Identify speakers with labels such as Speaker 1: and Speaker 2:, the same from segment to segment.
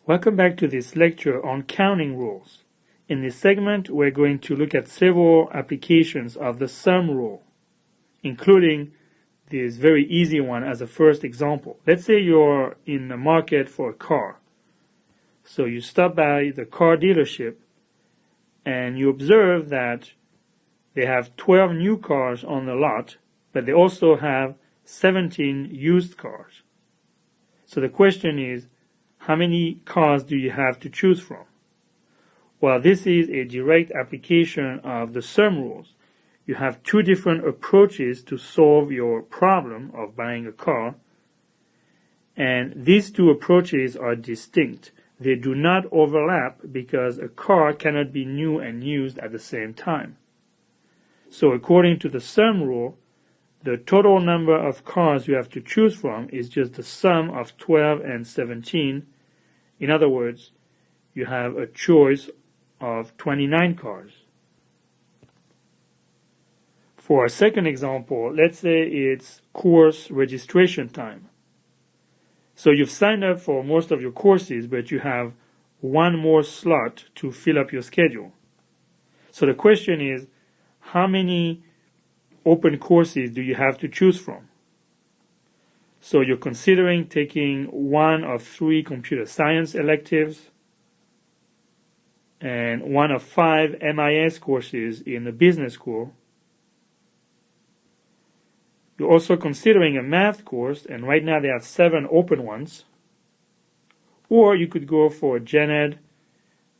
Speaker 1: Welcome back to this lecture on counting rules. In this segment, we're going to look at several applications of the sum rule, including this very easy one as a first example. Let's say you're in the market for a car. So you stop by the car dealership and you observe that they have 12 new cars on the lot, but they also have 17 used cars. So the question is, how many cars do you have to choose from? Well, this is a direct application of the sum rules. You have two different approaches to solve your problem of buying a car, and these two approaches are distinct. They do not overlap because a car cannot be new and used at the same time. So according to the sum rule, the total number of cars you have to choose from is just the sum of 12 and 17. In other words, you have a choice of 29 cars. For a second example, let's say it's course registration time. So you've signed up for most of your courses, but you have one more slot to fill up your schedule. So the question is, how many open courses do you have to choose from? So you're considering taking one of 3 computer science electives and one of 5 MIS courses in the business school. You're also considering a math course, and right now they have 7 open ones. Or you could go for a gen ed,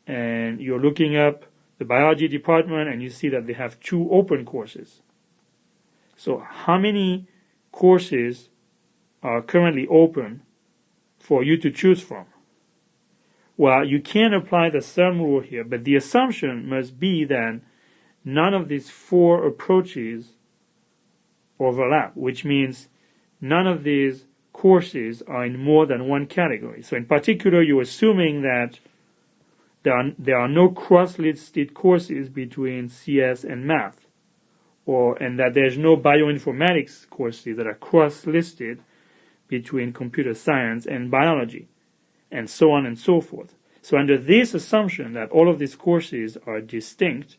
Speaker 1: and you're looking up the biology department and you see that they have 2 open courses. So how many courses are currently open for you to choose from? Well, you can apply the sum rule here, but the assumption must be that none of these 4 approaches overlap, which means none of these courses are in more than one category. So in particular, you're assuming that there are no cross-listed courses between CS and math, and that there's no bioinformatics courses that are cross-listed between computer science and biology, and so on and so forth. So under this assumption that all of these courses are distinct,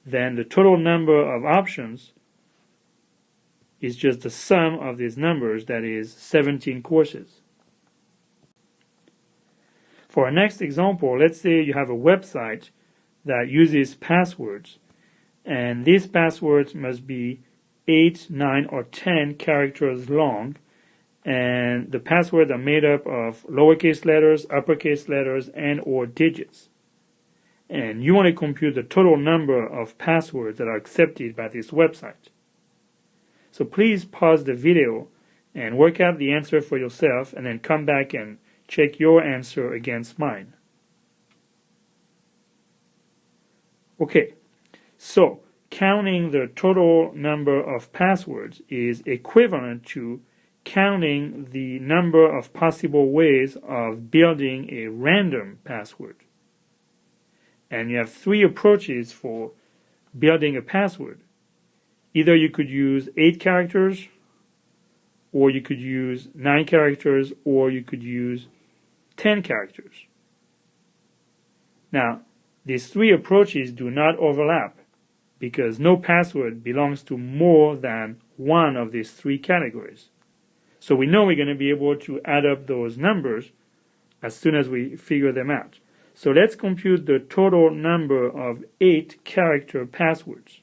Speaker 1: then the total number of options is just the sum of these numbers, that is 17 courses. For our next example, let's say you have a website that uses passwords, and these passwords must be 8, 9, or 10 characters long, and the passwords are made up of lowercase letters, uppercase letters, and or digits. And you want to compute the total number of passwords that are accepted by this website. So please pause the video and work out the answer for yourself, and then come back and check your answer against mine. Okay, so counting the total number of passwords is equivalent to counting the number of possible ways of building a random password. And you have 3 approaches for building a password. Either you could use 8 characters, or you could use 9 characters, or you could use 10 characters. Now, these 3 approaches do not overlap because no password belongs to more than one of these 3 categories. So we know we're going to be able to add up those numbers as soon as we figure them out. So let's compute the total number of 8 character passwords.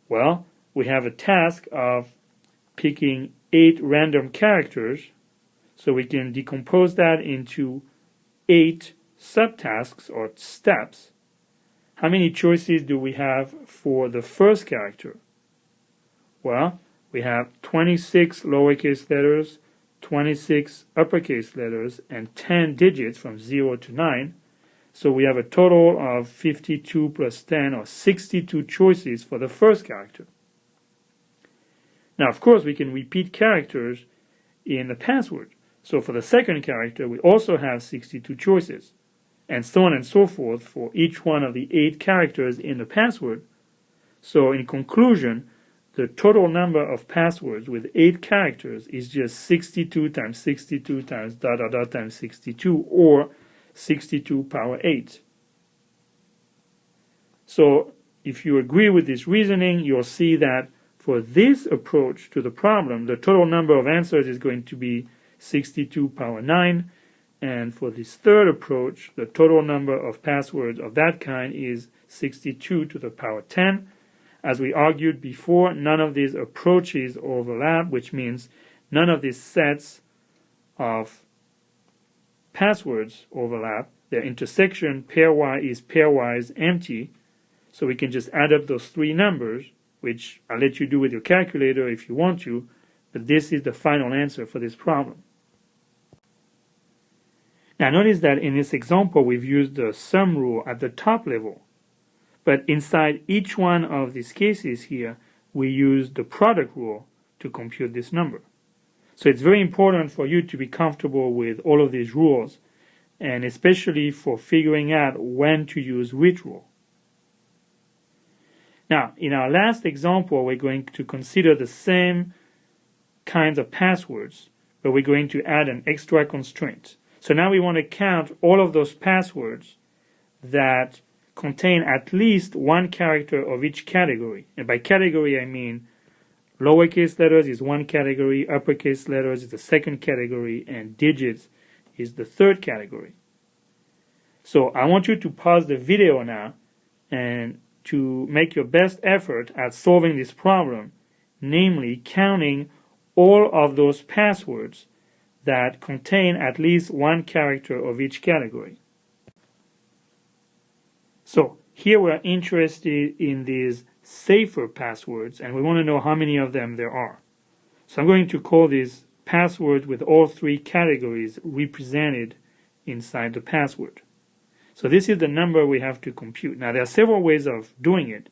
Speaker 1: Well, we have a task of picking 8 random characters, so we can decompose that into 8 subtasks or steps. How many choices do we have for the first character? Well, we have 26 lowercase letters, 26 uppercase letters, and 10 digits from 0 to 9. So we have a total of 52 plus 10, or 62 choices for the first character. Now, of course, we can repeat characters in the password. So for the second character, we also have 62 choices, and so on and so forth for each one of the 8 characters in the password. So in conclusion, the total number of passwords with 8 characters is just 62 times 62 times dot dot dot times 62, or 62 power 8. So if you agree with this reasoning, you'll see that for this approach to the problem, the total number of answers is going to be 62 power 9. And for this third approach, the total number of passwords of that kind is 62 to the power 10. As we argued before, none of these approaches overlap, which means none of these sets of passwords overlap. Their intersection pairwise is pairwise empty, so we can just add up those three numbers, which I'll let you do with your calculator if you want to, but this is the final answer for this problem. Now notice that in this example we've used the sum rule at the top level, but inside each one of these cases here we use the product rule to compute this number. So it's very important for you to be comfortable with all of these rules, and especially for figuring out when to use which rule. Now, in our last example, we're going to consider the same kinds of passwords, but we're going to add an extra constraint. So now we want to count all of those passwords that contain at least one character of each category. And by category, I mean lowercase letters is one category, uppercase letters is the second category, and digits is the third category. So I want you to pause the video now and to make your best effort at solving this problem, namely counting all of those passwords that contain at least one character of each category. So here we're interested in these safer passwords, and we want to know how many of them there are. So I'm going to call these passwords with all three categories represented inside the password. So this is the number we have to compute. Now there are several ways of doing it,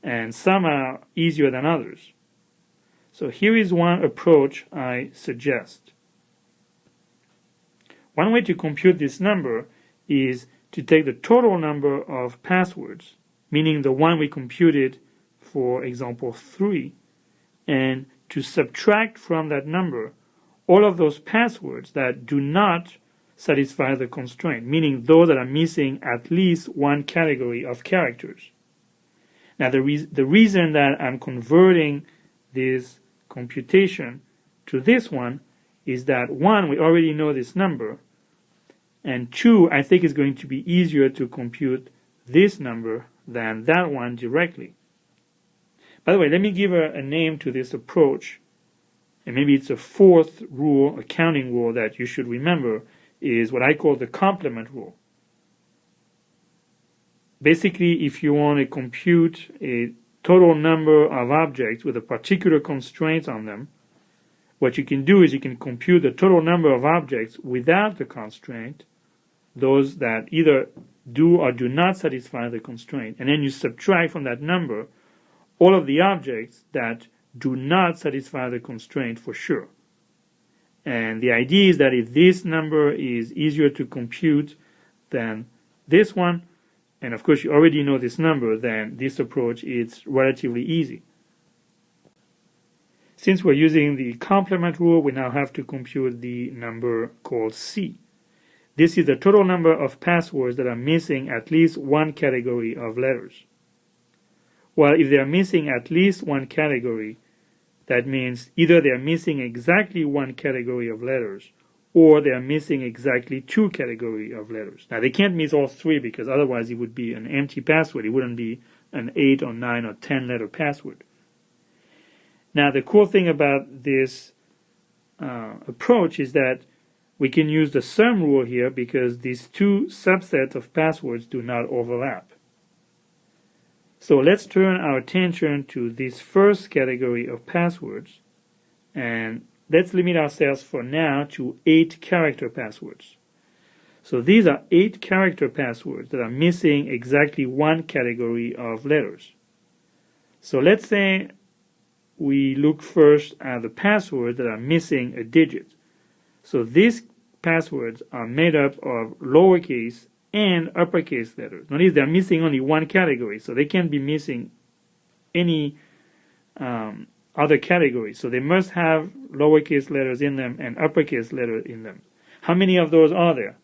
Speaker 1: and some are easier than others. So here is one approach I suggest. One way to compute this number is to take the total number of passwords, meaning the one we computed for example 3, and to subtract from that number all of those passwords that do not satisfy the constraint, meaning those that are missing at least one category of characters. Now the reason that I'm converting this computation to this one is that 1, we already know this number, and 2, I think it's going to be easier to compute this number than that one directly. By the way, let me give a name to this approach, and maybe it's a fourth rule, a counting rule that you should remember, is what I call the complement rule. Basically, if you want to compute a total number of objects with a particular constraint on them, what you can do is you can compute the total number of objects without the constraint, those that either do or do not satisfy the constraint, and then you subtract from that number all of the objects that do not satisfy the constraint for sure. And the idea is that if this number is easier to compute than this one, and of course you already know this number, then this approach is relatively easy. Since we're using the complement rule, we now have to compute the number called C. This is the total number of passwords that are missing at least one category of letters. Well, if they are missing at least one category, that means either they are missing exactly one category of letters, or they are missing exactly two categories of letters. Now, they can't miss all three, because otherwise it would be an empty password. It wouldn't be an 8 or 9 or 10 letter password. Now, the cool thing about this approach is that we can use the sum rule here, because these two subsets of passwords do not overlap. So let's turn our attention to this first category of passwords, and let's limit ourselves for now to 8 character passwords. So these are 8 character passwords that are missing exactly one category of letters. So let's say we look first at the passwords that are missing a digit. So these passwords are made up of lowercase and uppercase letters. Notice they're missing only one category, so they can't be missing any other categories. So they must have lowercase letters in them and uppercase letters in them. How many of those are there?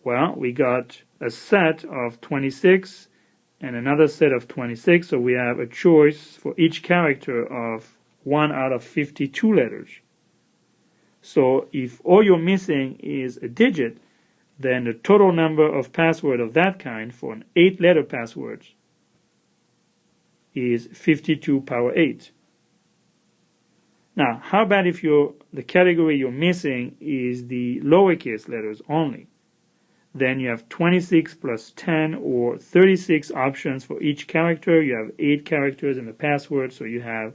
Speaker 1: Well, we got a set of 26 and another set of 26, so we have a choice for each character of 1 out of 52 letters. So if all you're missing is a digit, then the total number of passwords of that kind for an 8-letter password is 52 power 8. Now, how about if the category you're missing is the lowercase letters only? Then you have 26 plus 10 or 36 options for each character. You have 8 characters in the password, so you have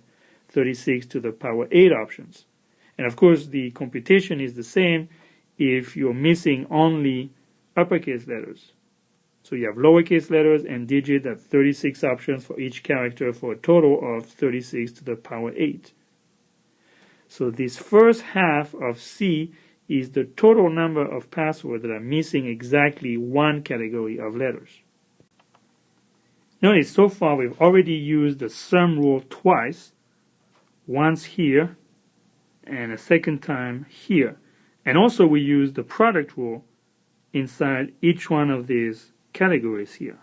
Speaker 1: 36 to the power 8 options. And of course, the computation is the same if you're missing only uppercase letters. So you have lowercase letters and digit at 36 options for each character for a total of 36 to the power 8. So this first half of C is the total number of passwords that are missing exactly one category of letters. Notice so far we've already used the sum rule twice, once here and a second time here. And also we use the product rule inside each one of these categories here.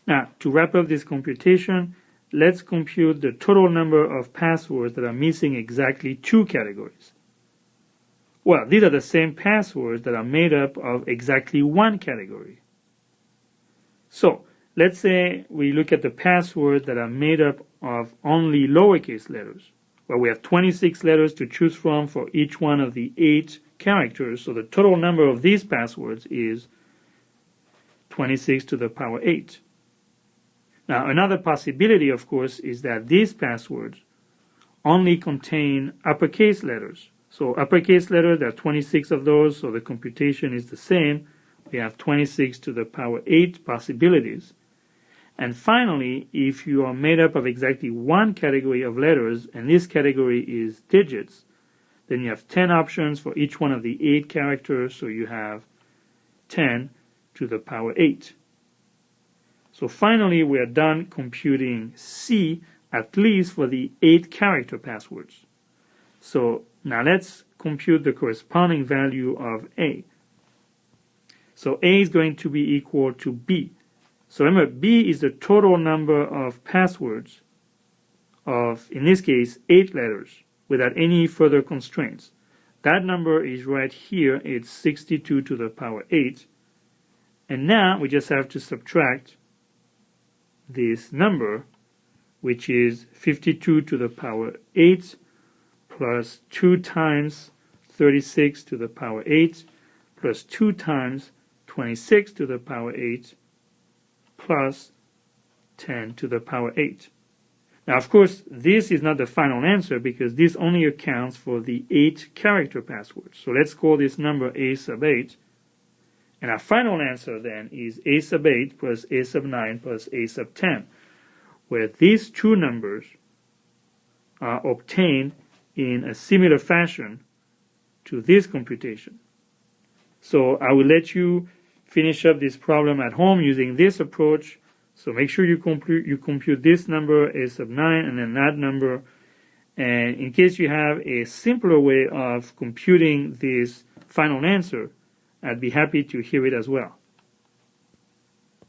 Speaker 1: Now, to wrap up this computation, let's compute the total number of passwords that are missing exactly 2 categories. Well, these are the same passwords that are made up of exactly 1 category. So, let's say we look at the passwords that are made up of only lowercase letters. Well, we have 26 letters to choose from for each one of the 8 characters, so the total number of these passwords is 26 to the power 8. Now, another possibility, of course, is that these passwords only contain uppercase letters. So uppercase letters, there are 26 of those, so the computation is the same. We have 26 to the power 8 possibilities. And finally, if you are made up of exactly 1 category of letters, and this category is digits, then you have 10 options for each one of the 8 characters, so you have 10 to the power 8. So finally, we are done computing C, at least for the 8-character passwords. So now let's compute the corresponding value of A. So A is going to be equal to B. So remember, B is the total number of passwords of, in this case, 8 letters without any further constraints. That number is right here. It's 62 to the power 8. And now we just have to subtract this number, which is 52 to the power 8 plus 2 times 36 to the power 8 plus 2 times 26 to the power 8 plus 10 to the power 8. Now, of course, this is not the final answer because this only accounts for the 8-character passwords. So let's call this number A sub 8. And our final answer then is A sub 8 plus A sub 9 plus A sub 10, where these two numbers are obtained in a similar fashion to this computation. So I will let you finish up this problem at home using this approach. So make sure you compute this number, A sub 9, and then that number. And in case you have a simpler way of computing this final answer, I'd be happy to hear it as well.